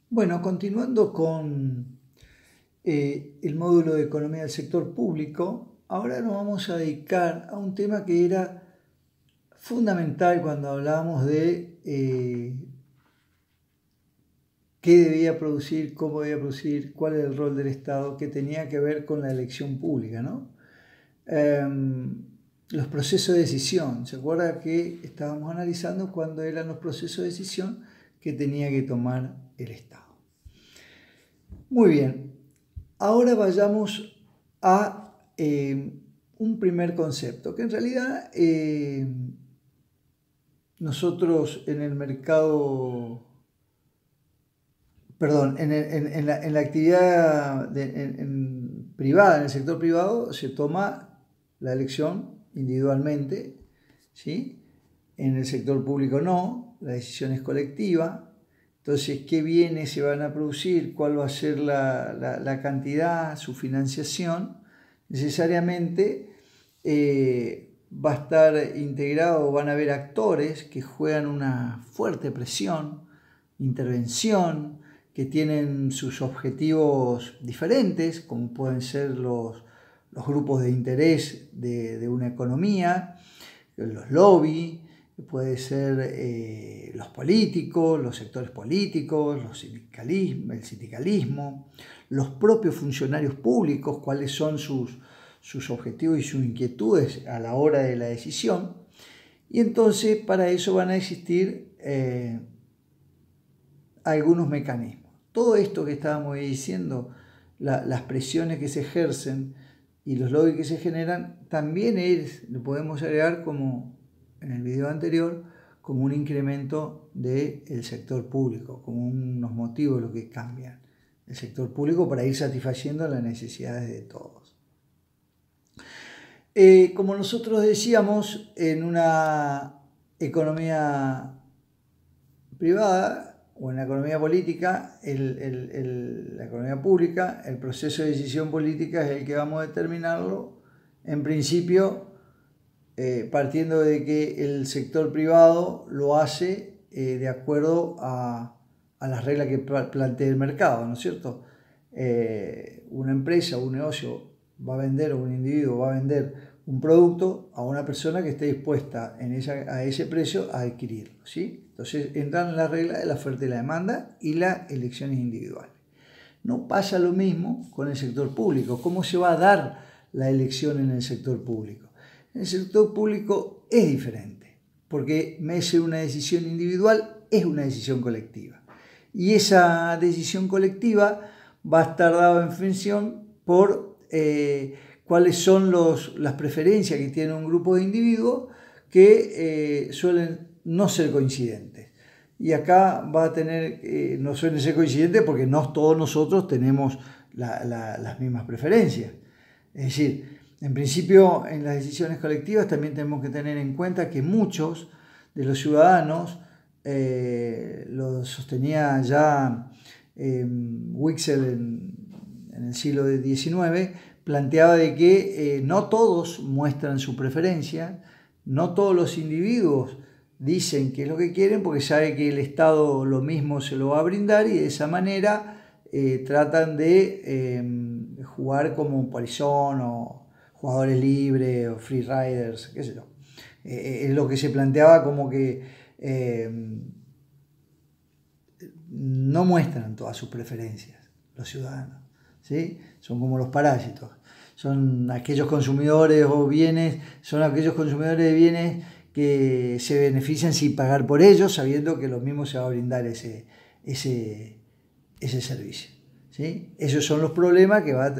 Bueno, continuando con el módulo de economía del sector público, ahora nos vamos a dedicar a un tema que era fundamental cuando hablábamos de qué debía producir, cómo debía producir, cuál era el rol del Estado, que tenía que ver con la elección pública, ¿no? Los procesos de decisión. ¿Se acuerda que estábamos analizando cuándo eran los procesos de decisión que tenía que tomar el Estado? Muy bien, ahora vayamos a un primer concepto, que en realidad nosotros en el mercado, perdón, en la actividad privada, en el sector privado, se toma la elección individualmente, ¿sí? En el sector público no, la decisión es colectiva. Entonces, ¿qué bienes se van a producir? ¿Cuál va a ser la cantidad, su financiación? Necesariamente va a estar integrado, van a haber actores que juegan una fuerte presión, intervención, que tienen sus objetivos diferentes, como pueden ser los grupos de interés de una economía, los lobbies, puede ser los políticos, los sectores políticos, el sindicalismo, los propios funcionarios públicos, cuáles son sus objetivos y sus inquietudes a la hora de la decisión. Y entonces para eso van a existir algunos mecanismos. Todo esto que estábamos diciendo, las presiones que se ejercen y los lobbies que se generan, también lo podemos agregar como en el video anterior, como un incremento del sector público, como unos motivos de lo que cambian el sector público para ir satisfaciendo las necesidades de todos. Como nosotros decíamos, en una economía privada o en la economía política, la economía pública, el proceso de decisión política es el que vamos a determinarlo, en principio, partiendo de que el sector privado lo hace de acuerdo a las reglas que plantea el mercado, ¿no es cierto? Una empresa, un negocio va a vender, o un individuo va a vender un producto a una persona que esté dispuesta a ese precio a adquirirlo, ¿sí? Entonces entran las reglas de la oferta y la demanda y las elecciones individuales. No pasa lo mismo con el sector público. ¿Cómo se va a dar la elección en el sector público? En el sector público es diferente, porque en vez de ser una decisión individual, es una decisión colectiva. Y esa decisión colectiva va a estar dada en función por cuáles son las preferencias que tiene un grupo de individuos que suelen no ser coincidentes. Y acá va a tener, no suelen ser coincidentes porque no todos nosotros tenemos las mismas preferencias. Es decir, en principio en las decisiones colectivas también tenemos que tener en cuenta que muchos de los ciudadanos, lo sostenía ya Wicksell en el siglo XIX, planteaba de que no todos muestran su preferencia, no todos los individuos dicen qué es lo que quieren porque sabe que el Estado lo mismo se lo va a brindar y de esa manera tratan de jugar como polizón o jugadores libres o free riders, qué sé yo. Es lo que se planteaba como que no muestran todas sus preferencias los ciudadanos, ¿sí? Son como los parásitos. Son aquellos consumidores de bienes que se benefician sin pagar por ellos, sabiendo que lo mismo se va a brindar ese servicio, ¿sí? Esos son los problemas que va a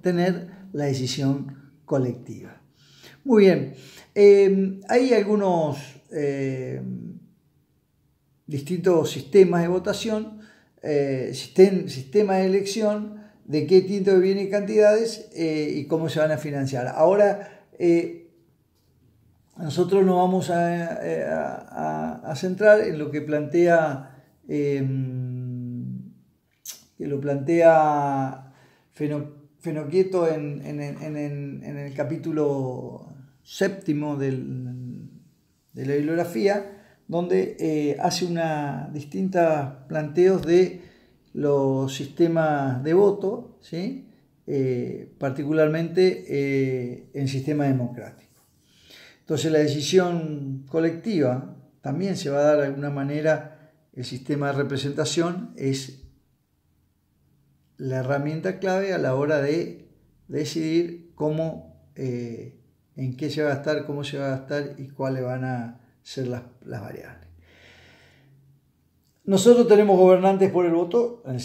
tener la decisión colectiva. Muy bien, hay algunos distintos sistemas de votación, sistemas de elección de qué tipo de bienes y cantidades y cómo se van a financiar. Ahora, nosotros nos vamos a centrar en lo que plantea Fenoquieto en el capítulo 7 de la bibliografía, donde hace distintos planteos de los sistemas de voto, ¿sí? Particularmente en sistema democrático. Entonces la decisión colectiva también se va a dar de alguna manera. El sistema de representación es la herramienta clave a la hora de decidir cómo, en qué se va a gastar, cómo se va a gastar y cuáles van a ser las variables. Nosotros tenemos gobernantes por el voto en el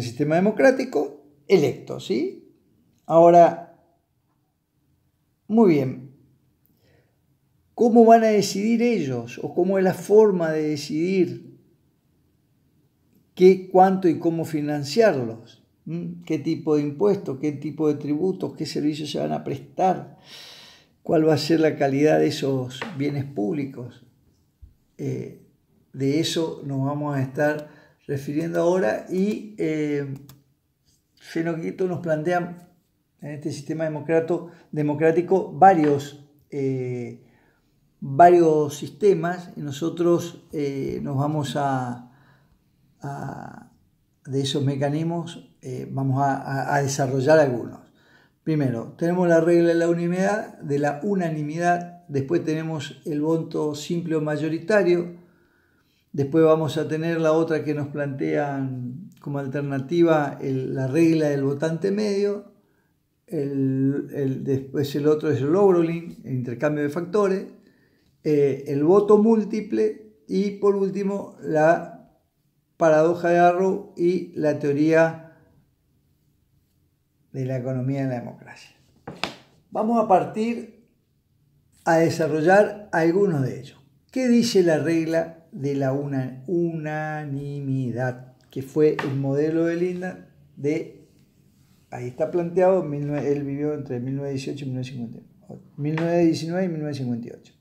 sistema democrático electos, ¿sí? Ahora, muy bien, ¿cómo van a decidir ellos? ¿O cómo es la forma de decidir qué, cuánto y cómo financiarlos? ¿Qué tipo de impuestos, qué tipo de tributos, qué servicios se van a prestar? ¿Cuál va a ser la calidad de esos bienes públicos? De eso nos vamos a estar refiriendo ahora, y Fenoquito nos plantea en este sistema democrático varios sistemas, y nosotros nos vamos de esos mecanismos vamos a desarrollar algunos. Primero, tenemos la regla de la unanimidad, después tenemos el voto simple o mayoritario, después vamos a tener la otra que nos plantean como alternativa, la regla del votante medio, después el otro es el overruling, el intercambio de factores, el voto múltiple, y por último la paradoja de Arrow y la teoría de la economía de la democracia. Vamos a partir a desarrollar algunos de ellos. ¿Qué dice la regla de la unanimidad? Que fue el modelo de Linda ahí está planteado, él vivió entre 1918 y 1919 y 1958.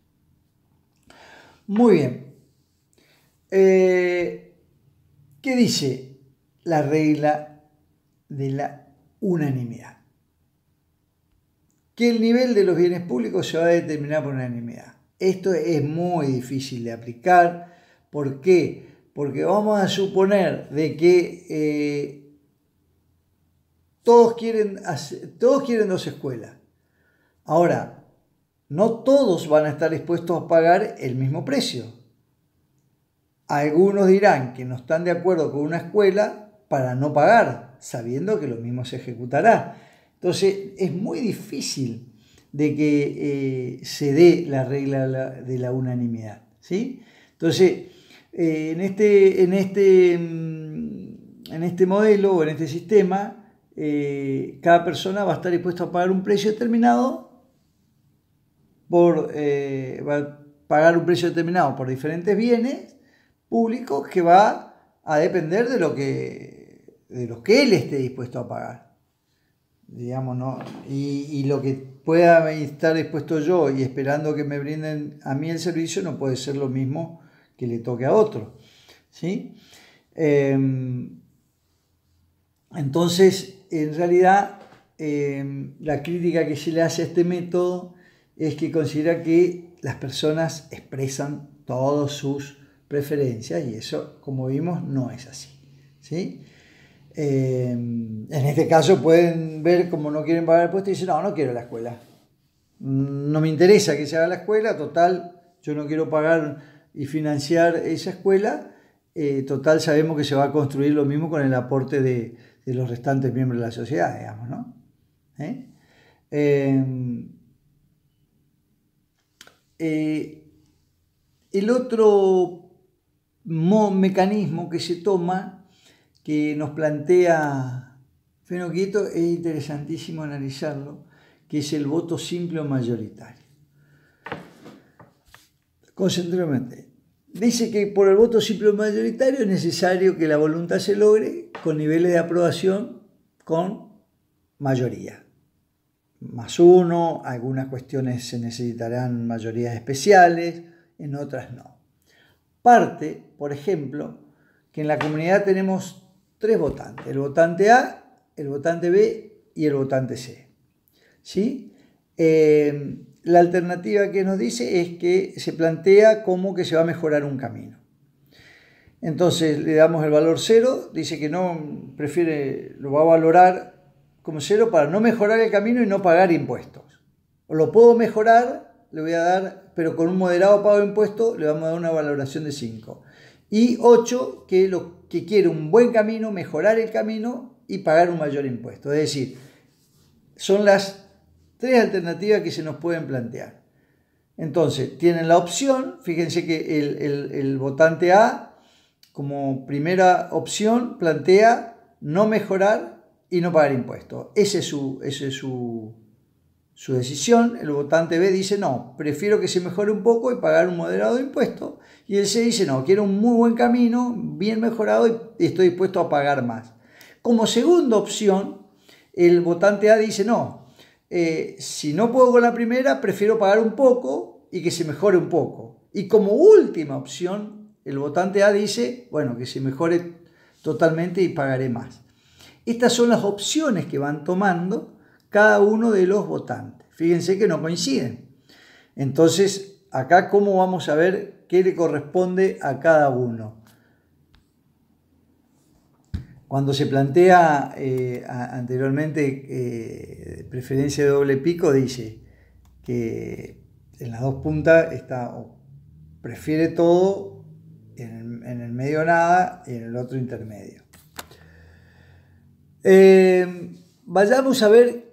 Muy bien. ¿Qué dice la regla de la unanimidad? Que el nivel de los bienes públicos se va a determinar por unanimidad. Esto es muy difícil de aplicar. ¿Por qué? Porque vamos a suponer de que todos quieren dos escuelas. Ahora, no todos van a estar dispuestos a pagar el mismo precio. Algunos dirán que no están de acuerdo con una escuela para no pagar, sabiendo que lo mismo se ejecutará. Entonces es muy difícil de que se dé la regla de la unanimidad, ¿sí? Entonces, en este modelo o en este sistema, cada persona va a estar dispuesta a pagar un precio determinado va a pagar un precio determinado por diferentes bienes públicos, que va a depender de lo que él esté dispuesto a pagar, digamos, ¿no? Y lo que pueda estar dispuesto yo y esperando que me brinden a mí el servicio no puede ser lo mismo que le toque a otro, ¿sí? Entonces, en realidad, la crítica que se le hace a este método es que considera que las personas expresan todas sus preferencias, y eso, como vimos, no es así, ¿sí? En este caso pueden ver como no quieren pagar el puesto y dicen, no quiero la escuela, no me interesa que se haga la escuela, total, yo no quiero pagar y financiar esa escuela, total sabemos que se va a construir lo mismo con el aporte de los restantes miembros de la sociedad, digamos, ¿no? El otro mecanismo que se toma, que nos plantea Fenoquito, es interesantísimo analizarlo, que es el voto simple o mayoritario. Concentrémonos. Dice que por el voto simple o mayoritario es necesario que la voluntad se logre con niveles de aprobación con mayoría. +1, algunas cuestiones se necesitarán mayorías especiales, en otras no. Parte, por ejemplo, que en la comunidad tenemos 3 votantes, el votante A, el votante B y el votante C, ¿sí? la alternativa que nos dice es que se plantea como que se va a mejorar un camino. Entonces le damos el valor 0, dice que no, prefiere, lo va a valorar como 0 para no mejorar el camino y no pagar impuestos. O lo puedo mejorar, le voy a dar, pero con un moderado pago de impuestos le vamos a dar una valoración de 5. Y 8, que lo que quiere un buen camino, mejorar el camino y pagar un mayor impuesto. Es decir, son las 3 alternativas que se nos pueden plantear. Entonces, tienen la opción, fíjense que el votante A, como primera opción, plantea no mejorar y no pagar impuestos. Esa es su decisión. El votante B dice no, prefiero que se mejore un poco y pagar un moderado impuesto. Y el C dice no, quiero un muy buen camino, bien mejorado y estoy dispuesto a pagar más. Como segunda opción, el votante A dice no, si no puedo con la primera, prefiero pagar un poco y que se mejore un poco. Y como última opción, el votante A dice, bueno, que se mejore totalmente y pagaré más. Estas son las opciones que van tomando cada uno de los votantes. Fíjense que no coinciden. Entonces, acá cómo vamos a ver qué le corresponde a cada uno. Cuando se plantea anteriormente preferencia de doble pico, dice que en las dos puntas está o prefiere todo, en el medio nada y en el otro intermedio. Vayamos a ver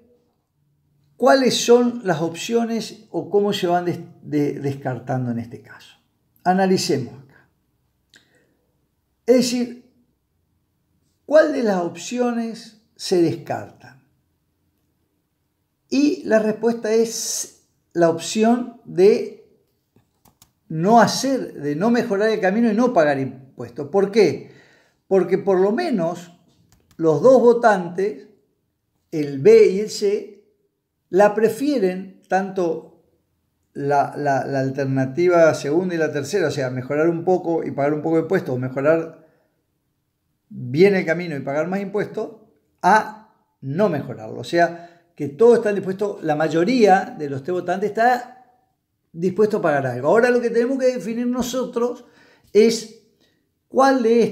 cuáles son las opciones o cómo se van descartando en este caso. Analicemos acá. Es decir, ¿cuál de las opciones se descartan? Y la respuesta es la opción de no mejorar el camino y no pagar impuestos. ¿Por qué? Porque por lo menos los dos votantes, el B y el C, la prefieren, tanto la alternativa segunda y la tercera, o sea, mejorar un poco y pagar un poco de impuestos, o mejorar bien el camino y pagar más impuestos, a no mejorarlo. O sea, que todos están dispuestos, la mayoría de los tres votantes está dispuesto a pagar algo. Ahora lo que tenemos que definir nosotros es cuál de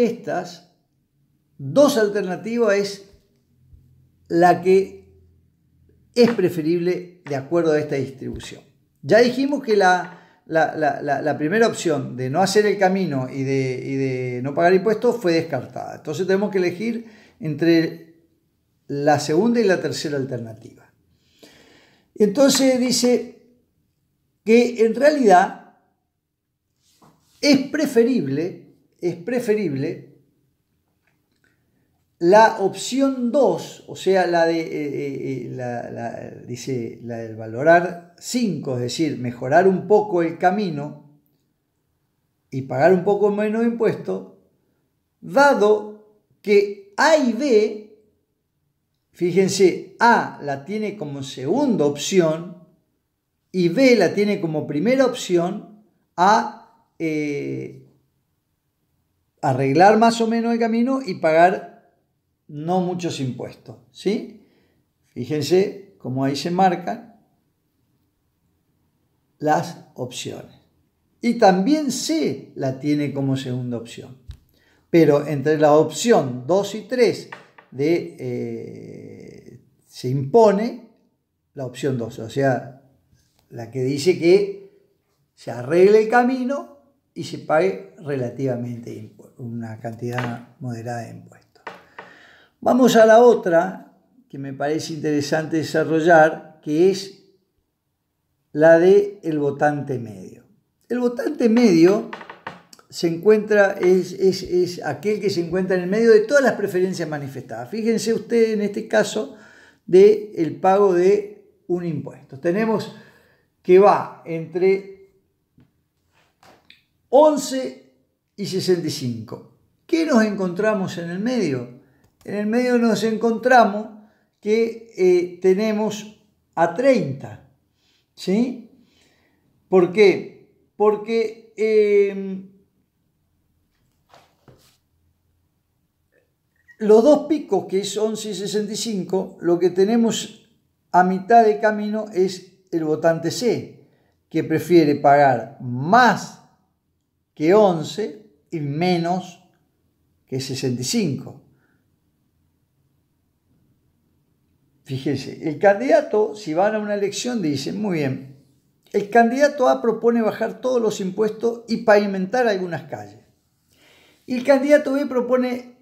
estas dos alternativas es la que es preferible de acuerdo a esta distribución. Ya dijimos que la primera opción de no hacer el camino y de no pagar impuestos fue descartada. Entonces tenemos que elegir entre la segunda y la tercera alternativa. Entonces dice que en realidad es preferible la opción 2, o sea, dice la del valorar 5, es decir, mejorar un poco el camino y pagar un poco menos impuestos, dado que A y B, fíjense, A la tiene como segunda opción y B la tiene como primera opción a arreglar más o menos el camino y pagar no muchos impuestos, ¿sí? Fíjense cómo ahí se marcan las opciones. Y también C la tiene como segunda opción. Pero entre la opción 2 y 3 se impone la opción 2, o sea, la que dice que se arregle el camino y se pague relativamente una cantidad moderada de impuestos. Vamos a la otra que me parece interesante desarrollar, que es la del votante medio. El votante medio se encuentra, es aquel que se encuentra en el medio de todas las preferencias manifestadas. Fíjense ustedes en este caso del pago de un impuesto. Tenemos que va entre 11 y 65. ¿Qué nos encontramos en el medio? En el medio nos encontramos que tenemos a 30. ¿Sí? ¿Por qué? Porque los dos picos, que es 11 y 65, lo que tenemos a mitad de camino es el votante C, que prefiere pagar más que 11 y menos que 65. Fíjense, el candidato, si van a una elección, dice, muy bien, el candidato A propone bajar todos los impuestos y pavimentar algunas calles. Y el candidato B propone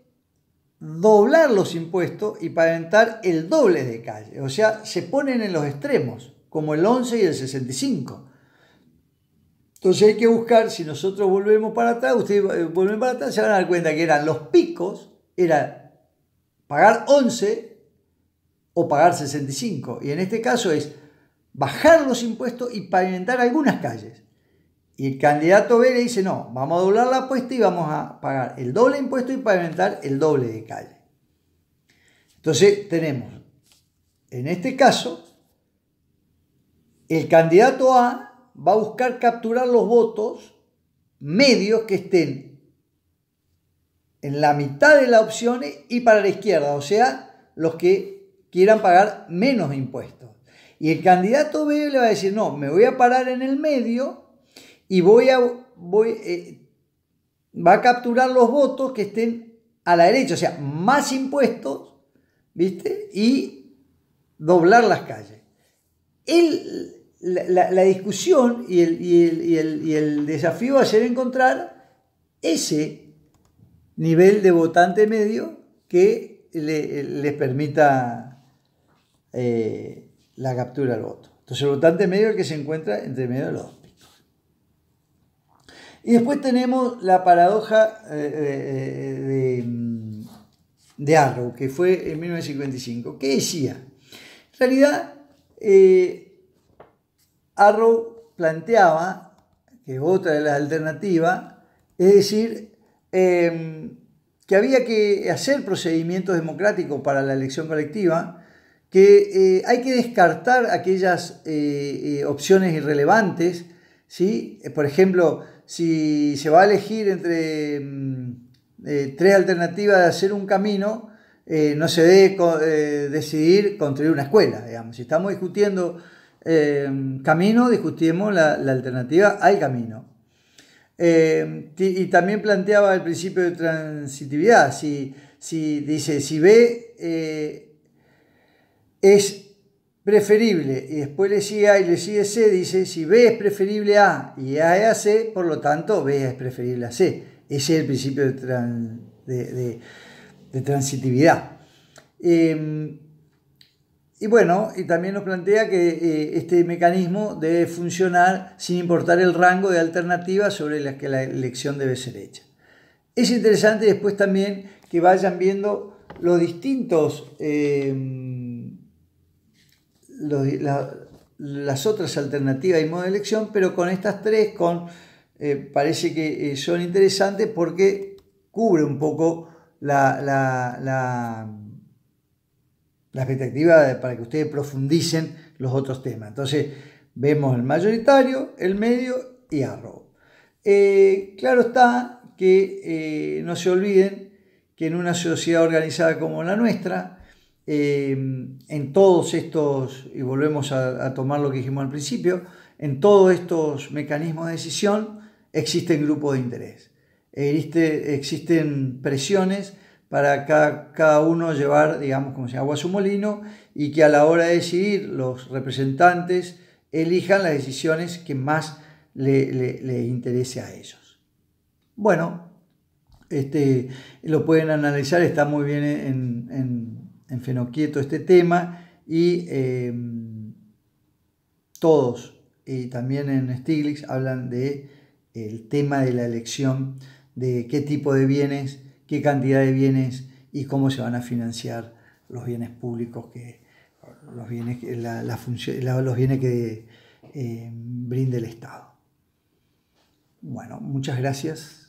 doblar los impuestos y pavimentar el doble de calles. O sea, se ponen en los extremos, como el 11 y el 65. Entonces hay que buscar, si nosotros volvemos para atrás, ustedes vuelven para atrás, se van a dar cuenta que eran los picos, era pagar 11 o pagar 65. Y en este caso es bajar los impuestos y pavimentar algunas calles. Y el candidato B le dice, no, vamos a doblar la apuesta y vamos a pagar el doble de impuesto y pavimentar el doble de calle. Entonces tenemos, en este caso, el candidato A va a buscar capturar los votos medios que estén en la mitad de las opciones y para la izquierda, o sea, los que quieran pagar menos impuestos. Y el candidato B le va a decir, no, me voy a parar en el medio y va a capturar los votos que estén a la derecha, o sea, más impuestos, ¿viste? Y doblar las calles. La discusión y el desafío va a ser encontrar ese nivel de votante medio que les permita la captura del voto. Entonces el votante medio es el que se encuentra entre medio de los dos. Y después tenemos la paradoja de Arrow, que fue en 1955. ¿Qué decía? En realidad, Arrow planteaba, que es otra de las alternativas, es decir, que había que hacer procedimientos democráticos para la elección colectiva, que hay que descartar aquellas opciones irrelevantes, ¿sí? Por ejemplo, si se va a elegir entre tres alternativas de hacer un camino, no se debe decidir construir una escuela, digamos. Si estamos discutiendo camino, discutimos la alternativa al camino. Y también planteaba el principio de transitividad. Si B es preferible y después le sigue A y le sigue C, dice si B es preferible a y A es a C, por lo tanto B es preferible a C. Ese es el principio de transitividad. Y bueno, y también nos plantea que este mecanismo debe funcionar sin importar el rango de alternativas sobre las que la elección debe ser hecha. Es interesante después también que vayan viendo los distintos las otras alternativas y modo de elección, pero con estas tres parece que son interesantes porque cubre un poco la expectativa para que ustedes profundicen los otros temas. Entonces vemos el mayoritario, el medio y Arrow. Claro está que no se olviden que en una sociedad organizada como la nuestra, en todos estos, y volvemos a tomar lo que dijimos al principio, en todos estos mecanismos de decisión existen grupos de interés, existen presiones para cada uno llevar, digamos, como si agua a su molino, y que a la hora de decidir los representantes elijan las decisiones que más le interese a ellos. Bueno, lo pueden analizar, está muy bien en Fenoquieto este tema, y todos, y también en Stiglitz, hablan del tema de la elección, de qué tipo de bienes, qué cantidad de bienes y cómo se van a financiar los bienes públicos, los bienes que brinde el Estado. Bueno, muchas gracias.